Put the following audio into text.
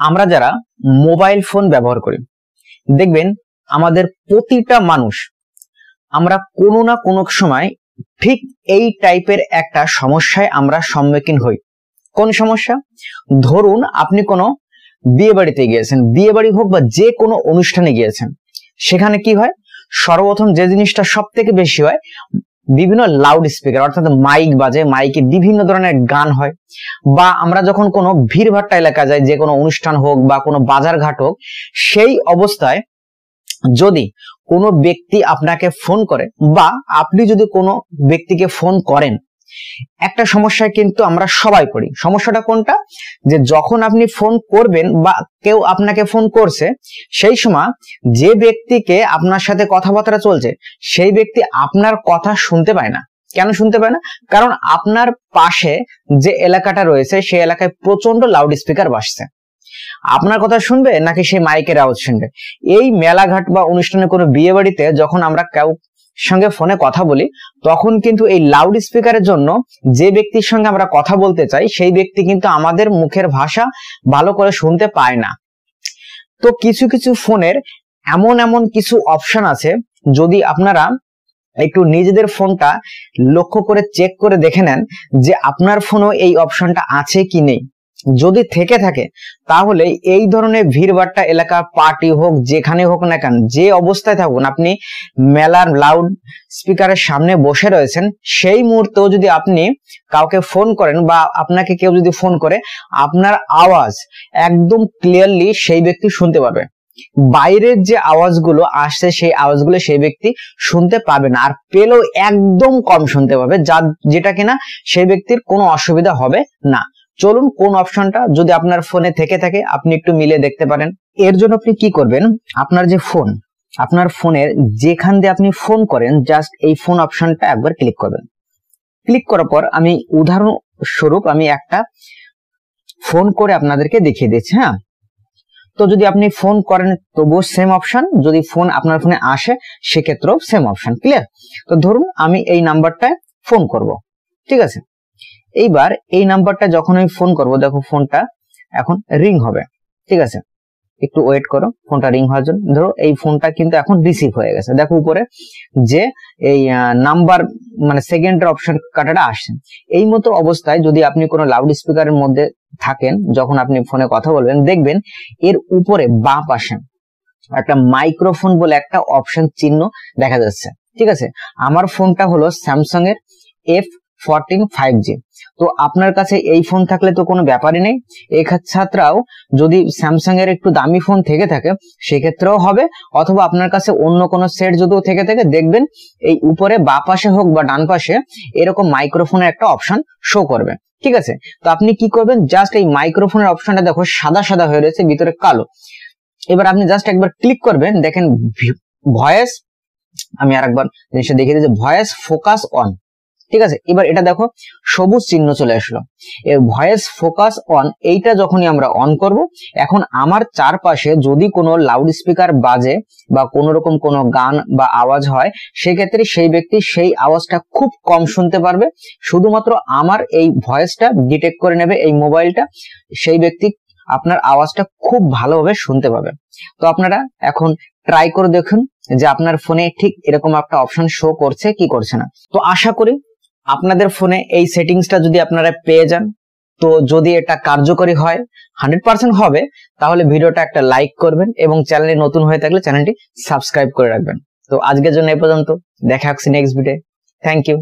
আমরা যারা mobile phone ব্যবহার করি দেখবেন আমাদের প্রতিটা মানুষ আমরা কোনো না কোনো সময় ঠিক এই টাইপের একটা সমস্যায় আমরা সম্মুখীন হই। কোন সমস্যা? ধরুন আপনি কোনো বিয়ে বাড়িতে গিয়েছেন, বিয়ে বাড়ি হোক বা যে কোনো অনুষ্ঠানে গিয়েছেন, সেখানে কি হয় সর্বপ্রথম যে জিনিসটা সব থেকে বেশি হয় বিভিন্ন লাউড স্পিকার অর্থাৎ মাইক বাজে, মাইকে বিভিন্ন ধরনের গান হয়। বা আমরা যখন কোনো ভিড়ভাট্টা এলাকা যাই, যে কোনো অনুষ্ঠান হোক বা কোনো বাজার ঘাট হোক, সেই অবস্থায় যদি কোনো ব্যক্তি আপনাকে ফোন করে বা আপনি যদি কোনো ব্যক্তিকে ফোন করেন, একটা সমস্যায় কিন্তু আমরা সবাই পড়ি। সমস্যাটা কোনটা? যে যখন আপনি ফোন করবেন বা কেউ আপনাকে ফোন করছে, সেই সময় যে ব্যক্তিকে আপনার সাথে কথাবার্তা চলছে সেই ব্যক্তি আপনার কথা শুনতে পায় না। কেন শুনতে পায় না? কারণ আপনার পাশে যে এলাকাটা রয়েছে সেই এলাকায় প্রচন্ড লাউড স্পিকার বাজছে। আপনার কথা শুনবে নাকি সেই মাইকের আওয়াজ শুনবে? এই মেলাঘাট বা অনুষ্ঠানে কোনো বিয়ে বাড়িতে যখন আমরা কেউ সঙ্গে ফোনে কথা বলি, তখন কিন্তু এই লাউড স্পিকারের জন্য যে ব্যক্তির সঙ্গে আমরা কথা বলতে চাই সেই ব্যক্তি কিন্তু আমাদের মুখের ভাষা ভালো করে শুনতে পায় না। তো কিছু কিছু ফোনের এমন এমন কিছু অপশন আছে, যদি আপনারা একটু নিজেদের ফোনটা লক্ষ্য করে চেক করে দেখে নেন যে আপনার ফোনেও এই অপশনটা আছে কি নেই। যদি থেকে থাকে তাহলে এই ধরনের ভিড়ভাট্টা এলাকা, পার্টি হোক, যেখানে হোক না কেন, যে অবস্থায় থাকুন, আপনি মেলার লাউড স্পিকারের সামনে বসে রয়েছেন, সেই মুহূর্তেও যদি আপনি কাউকে ফোন করেন বা আপনাকে কেউ যদি ফোন করে, আপনার আওয়াজ একদম ক্লিয়ারলি সেই ব্যক্তি শুনতে পাবে। বাইরের যে আওয়াজগুলো আসছে সেই আওয়াজগুলো সেই ব্যক্তি শুনতে পাবে না, আর পেলেও একদম কম শুনতে পাবে, যেটা কিনা সেই ব্যক্তির কোনো অসুবিধা হবে না। চলুন কোন অপশনটা যদি আপনার ফোনে থেকে থাকে আপনি একটু মিলে দেখতে পারেন। এর জন্য আপনি কি করবেন, আপনার যে ফোন, আপনার ফোনের যেখান দিয়ে আপনি ফোন করেন, জাস্ট এই ফোন অপশনটা একবার ক্লিক করবেন। ক্লিক করার পর আমি উদাহরণস্বরূপ আমি একটা ফোন করে আপনাদেরকে দেখিয়ে দিচ্ছি। হ্যাঁ, তো যদি আপনি ফোন করেন তবুও সেম অপশন, যদি ফোন আপনার ফোনে আসে সেক্ষেত্রেও সেম অপশন। ক্লিয়ার? তো ধরুন আমি এই নাম্বারটায় ফোন করব, ঠিক আছে। এইবার এই নাম্বারটা যখন আমি ফোন করব, দেখো ফোনটা এখন রিং হবে, ঠিক আছে। একটু ওয়েট করো ফোনটা রিং হওয়ার জন্য। ধরো এই ফোনটা কিন্তু এখন রিসিভ হয়ে গেছে, দেখো উপরে যে এই নাম্বার মানে সেকেন্ডের অপশন কাটাটা আসছে। এই মতো অবস্থায় যদি আপনি কোনো লাউড স্পিকারের মধ্যে থাকেন, যখন আপনি ফোনে কথা বলবেন, দেখবেন এর উপরে বাঁ পাশে একটা মাইক্রোফোন বলে একটা অপশন চিহ্ন দেখা যাচ্ছে, ঠিক আছে। আমার ফোনটা হলো স্যামসাং এর F14 5G। তো আপনার কাছে এই ফোন থাকলে তো কোনো ব্যাপারই নেই, এক্ষেত্রেও যদি স্যামসাং এর একটু দামি ফোন থেকে থাকে সেক্ষেত্রেও হবে, অথবা আপনার কাছে অন্য কোনো সেট যদিও থেকে থাকে, দেখবেন এই উপরে বাঁ পাশে হোক বা ডান পাশে এরকম মাইক্রোফোনের একটা অপশন শো করবে, ঠিক আছে। তো আপনি কি করবেন, জাস্ট এই মাইক্রোফোনের অপশনটা দেখো সাদা সাদা হয়ে রয়েছে, ভিতরে কালো। এবার আপনি জাস্ট একবার ক্লিক করবেন, দেখেন ভয়েস, আমি আরেকবার জিনিসটা দেখিয়ে দিই, ভয়েস ফোকাস অন, ঠিক আছে। এবার এটা দেখো সবুজ চিহ্ন চলে আসলো, এই ভয়েস ফোকাস অন, এইটা যখনই আমরা অন করব, এখন আমার চারপাশে যদি কোনো লাউড স্পিকার বাজে বা কোনো রকম কোনো গান বা আওয়াজ হয়, সেক্ষেত্রে সেই ব্যক্তি সেই আওয়াজটা খুব কম শুনতে পারবে। শুধুমাত্র আমার এই ভয়েসটা ডিটেক্ট করে নেবে এই মোবাইলটা, সেই ব্যক্তি আপনার আওয়াজটা খুব ভালোভাবে শুনতে পাবে। তো আপনারা এখন ট্রাই করে দেখুন যে আপনার ফোনে ঠিক এরকম একটা অপশন শো করছে কি করছে না। তো আশা করি আপনাদের ফোনে এই সেটিংসটা যদি আপনারা পেয়ে যান, তো যদি এটা কার্যকরী হয়, 100% হবে, তাহলে ভিডিওটা একটা লাইক করবেন এবং চ্যানেলে নতুন হয়ে থাকলে চ্যানেলটি সাবস্ক্রাইব করে রাখবেন। তো আজকের জন্য এই পর্যন্ত, দেখা হচ্ছে নেক্সট ভিডিও। Thank you.